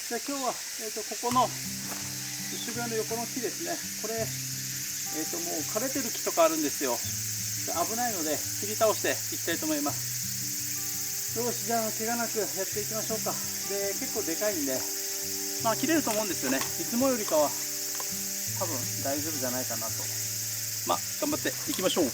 で今日は、ここの種苗の横の木ですね。これ、もう枯れてる木とかあるんですよ。危ないので切り倒していきたいと思います。よし、じゃあ怪我なくやっていきましょうか。で、結構でかいんで、切れると思うんですよね。いつもよりかは多分大丈夫じゃないかなと。頑張っていきましょう。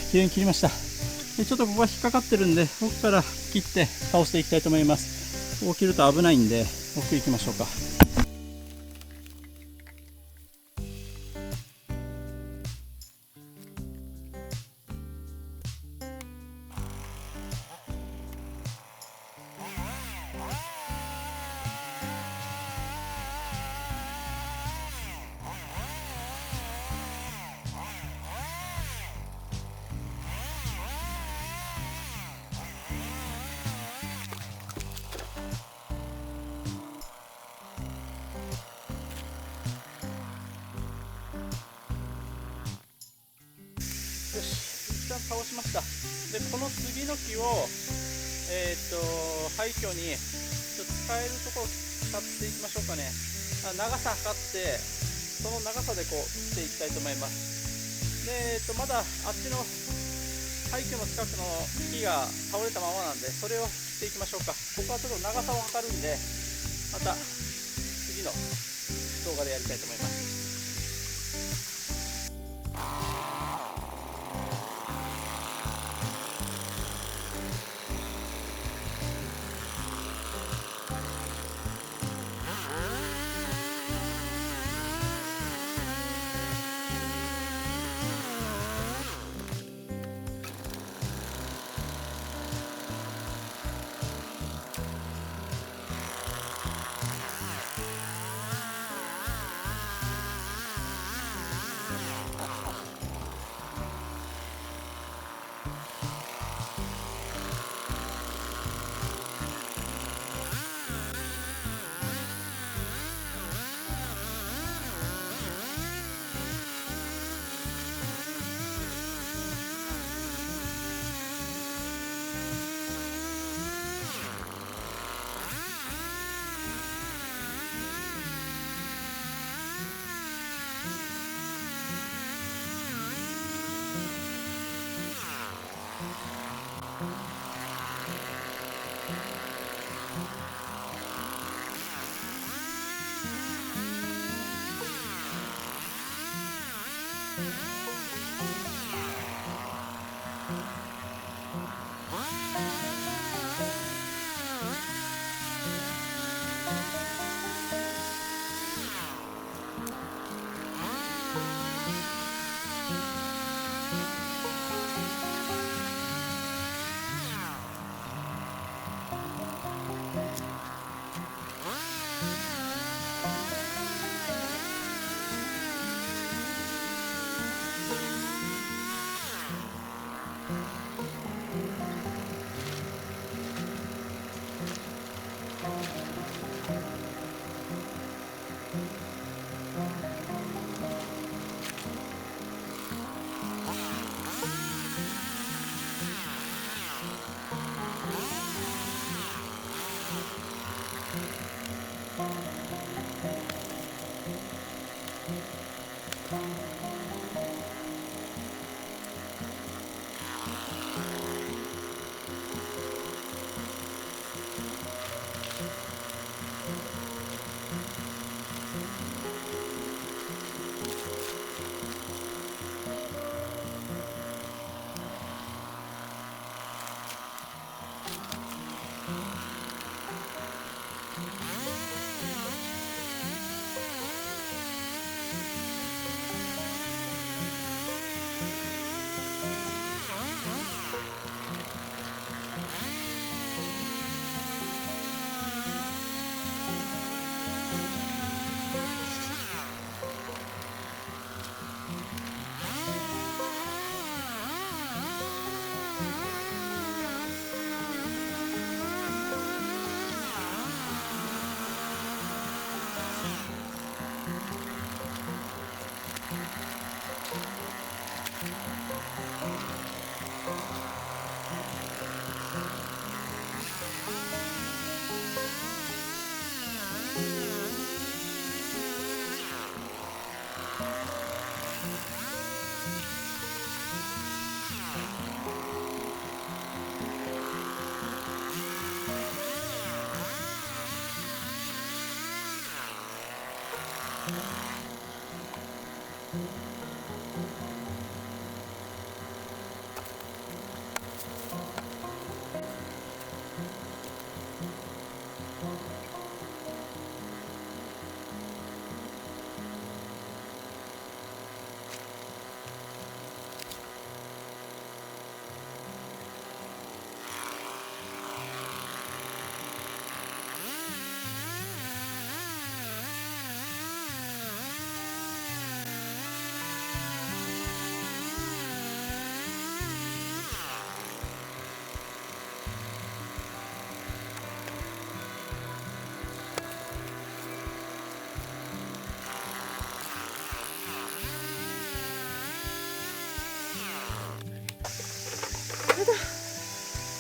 きれいに切りました。でちょっとここが引っかかってるんで、奥から切って倒していきたいと思います。ここ切ると危ないんで奥行きましょうか。よし、一旦倒しました。でこの杉の木を廃墟にちょっと使えるところを使っていきましょうかね。長さ測ってその長さでこう切っていきたいと思います。で、まだあっちの廃墟の近くの木が倒れたままなんで、それを切っていきましょうか。ここはちょっと長さを測るんで、また次の動画でやりたいと思います。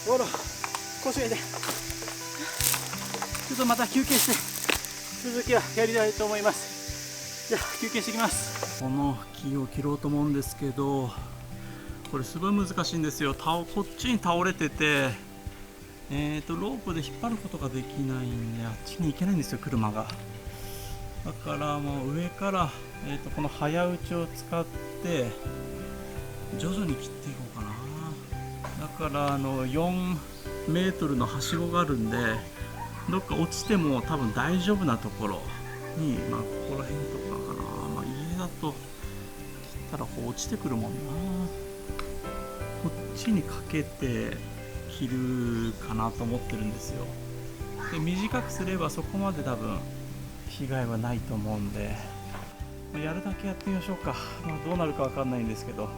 ほら、腰が痛い。ちょっとまた休憩して続きはやりたいと思います。じゃあ休憩してきます。この木を切ろうと思うんですけど、これすごい難しいんですよ。こっちに倒れてて、ロープで引っ張ることができないんで、あっちに行けないんですよ、車が。だからもう上から、この早打ちを使って徐々に切っていこうかな。だから4メートルのはしごがあるんで、どっか落ちても多分大丈夫なところに、ここら辺とかかな。家だと切ったらこう落ちてくるもんな。こっちにかけて切るかなと思ってるんですよ。で、短くすればそこまで多分被害はないと思うんで、やるだけやってみましょうか。どうなるかわかんないんですけど、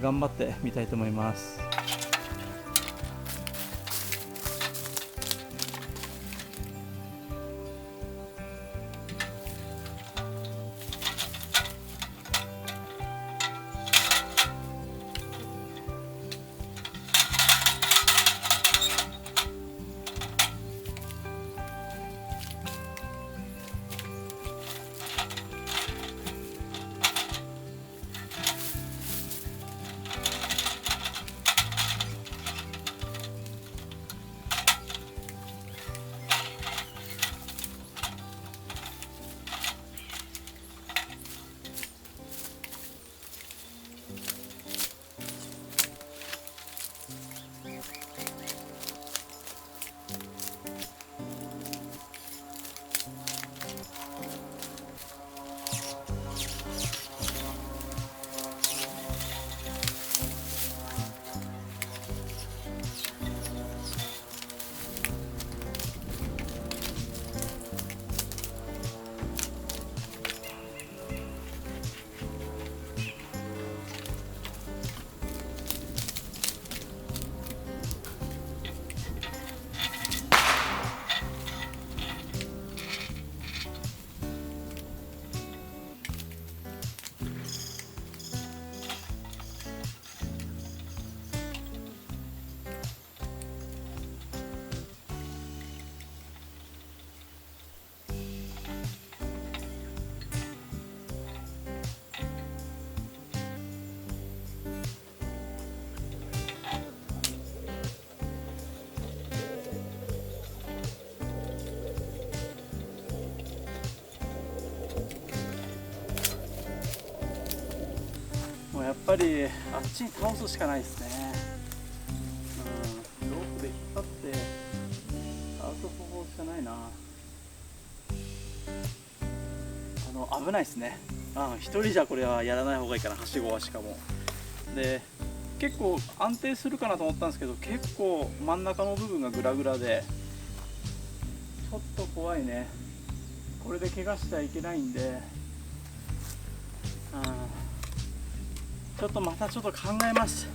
頑張ってみたいと思います。やっぱりあっちに倒すしかないですね。ロープで引っ張って倒す方法しかないな。危ないですね。一人じゃこれはやらない方がいいかな、はしごは。しかもで結構安定するかなと思ったんですけど、結構真ん中の部分がグラグラでちょっと怖いね。これで怪我しちゃいけないんで、ちょっとまたちょっと考えます。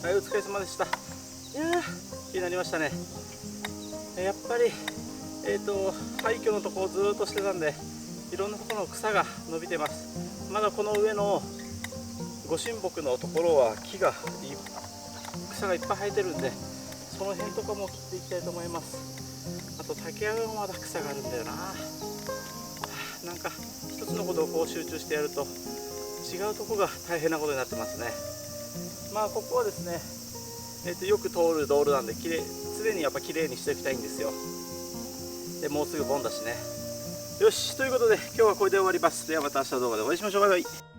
はい、お疲れ様でした。いやー、気になりましたね。やっぱり、廃墟のとこをずーっとしてたんで、いろんなところの草が伸びてます。まだこの上のご神木のところは草がいっぱい生えてるんで、その辺とかも切っていきたいと思います。あと竹やぶもまだ草があるんだよな。なんか一つのことをこう集中してやると違うとこが大変なことになってますね。まあここはですね、よく通る道路なんで常にやっぱ綺麗にしておきたいんですよ。でもうすぐ盆だしね。よし、ということで今日はこれで終わります。ではまた明日の動画でお会いしましょう。バイバイ。